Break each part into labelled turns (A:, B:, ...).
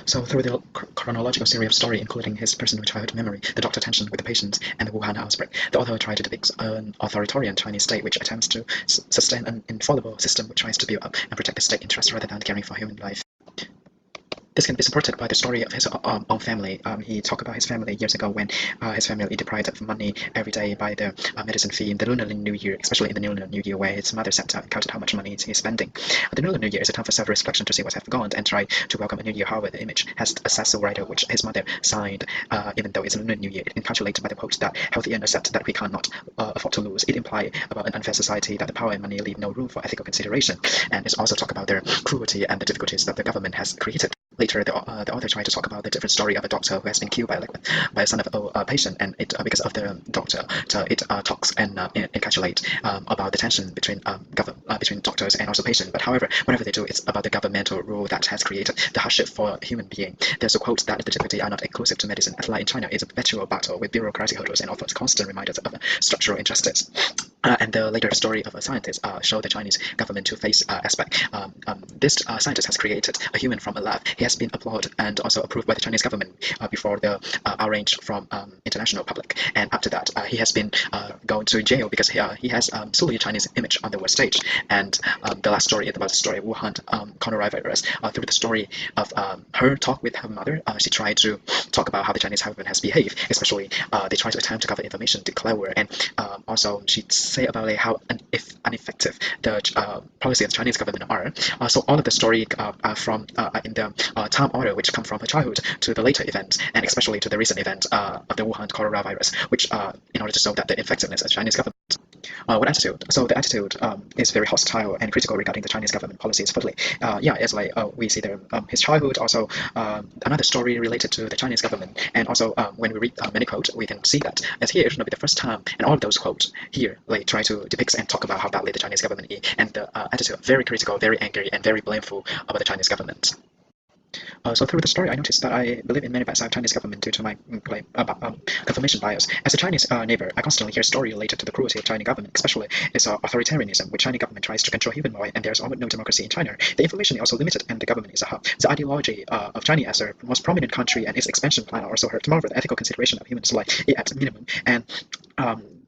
A: So through the chronological series of story, including his personal childhood memory, the doctor tension with the patient, and the Wuhan outbreak, the author tried to depict an authoritarian Chinese state which attempts to sustain an infallible system which tries to build up and protect the state interest rather than caring for human life. This can be supported by the story of his own family. He talked about his family years ago when his family deprived of money every day by the medicine fee in the Lunar New Year, especially in the Lunar New Year, where his mother sat down and counted how much money he's spending. The Lunar New Year is a time for self-reflection to see what has gone and try to welcome a new year. However, the image has a cecil rider which his mother signed, even though it's a Lunar New Year. It encapsulated by the quote that healthy and accept that we cannot afford to lose. It implies about an unfair society that the power and money leave no room for ethical consideration, and it's also talk about their cruelty and the difficulties that the government has created. Later, the author tried to talk about the different story of a doctor who has been killed by a son of a patient, and it because of the doctor, so it talks and encapsulates about the tension between between doctors and also patient. But however, whatever they do, it's about the governmental rule that has created the hardship for a human being. There's a quote that the difficulty are not exclusive to medicine. As life in China is a perpetual battle with bureaucratic hurdles and offers constant reminders of structural injustice. And the later story of a scientist show the Chinese government two-faced aspect. This scientist has created a human from a lab. He has been applauded and also approved by the Chinese government before the outrage from international public. And after that, he has been going to jail because he has solely Chinese image on the world stage. And the last story is about the story of Wuhan coronavirus. Through the story of her talk with her mother, she tried to talk about how the Chinese government has behaved, especially they try to attempt to cover information to clever, and also she say about how ineffective the policy of the Chinese government are. So all of the story from in the time order which come from her childhood to the later events, and especially to the recent event of the Wuhan coronavirus, which in order to show that the effectiveness of the Chinese government. What attitude? So the attitude is very hostile and critical regarding the Chinese government policies. Firstly, it's like we see his childhood, also another story related to the Chinese government, and also when we read many quotes, we can see that as here it should not be the first time, and all of those quotes here like try to depict and talk about how badly the Chinese government is, and the attitude very critical, very angry, and very blameful about the Chinese government. So through the story, I noticed that I believe in many parts of Chinese government due to my confirmation bias. As a Chinese neighbor, I constantly hear stories related to the cruelty of Chinese government, especially its authoritarianism, which Chinese government tries to control human rights, and there's almost no democracy in China. The information is also limited, and the government is a hub. The ideology of China as a most prominent country and its expansion plan are also hurt. Moreover, the ethical consideration of humans life is at minimum, and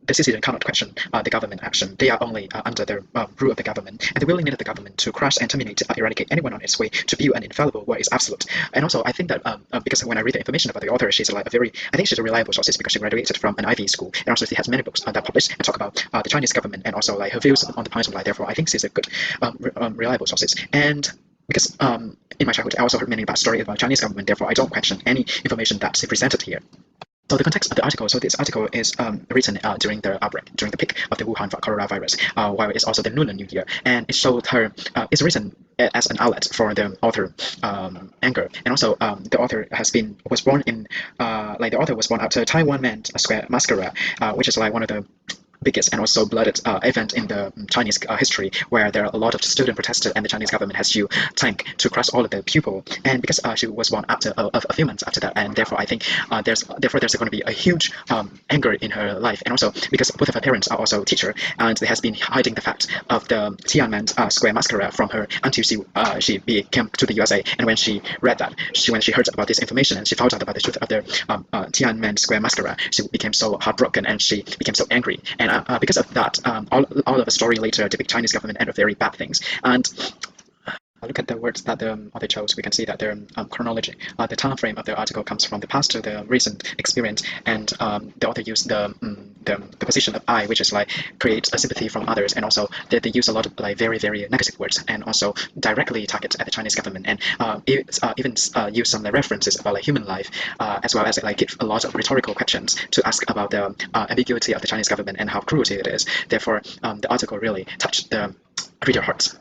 A: the citizen cannot question the government action. They are only under the rule of the government, and the willingness of the government to crush and terminate, eradicate anyone on its way to build an infallible world is absolute. And also, I think that because when I read the information about the author, she's like I think she's a reliable source because she graduated from an Ivy school, and also she has many books that published and talk about the Chinese government and also like her views on the points of life. Therefore, I think she's a good, reliable sources. And because in my childhood, I also heard many bad stories about Chinese government. Therefore, I don't question any information that's presented here. So the context of the article. So this article is written during the outbreak, during the peak of the Wuhan coronavirus, while it's also the Lunar New Year, and it showed her. It's written as an outlet for the author anger, and also the author was born in the author was born after Tiananmen Square massacre, which is like one of the biggest and also blooded event in the Chinese history, where there are a lot of students protested and the Chinese government has used tank to crush all of the people. And because she was born after a few months after that, and therefore I think there's going to be a huge anger in her life. And also because both of her parents are also teacher, and they has been hiding the fact of the Tiananmen Square massacre from her until she came to the USA. And when she read that, when she heard about this information and she found out about the truth of the Tiananmen Square massacre, she became so heartbroken and she became so angry. And because of that, all of the story later depict Chinese government and very bad things. And look at the words that the author chose. We can see that their chronology, the time frame of the article comes from the past to the recent experience, and the author used the position of I, which is like create a sympathy from others, and also they use a lot of like very negative words, and also directly target at the Chinese government, and even use some references about like human life, as well as like give a lot of rhetorical questions to ask about the ambiguity of the Chinese government and how cruelty it is. Therefore, the article really touched the reader hearts.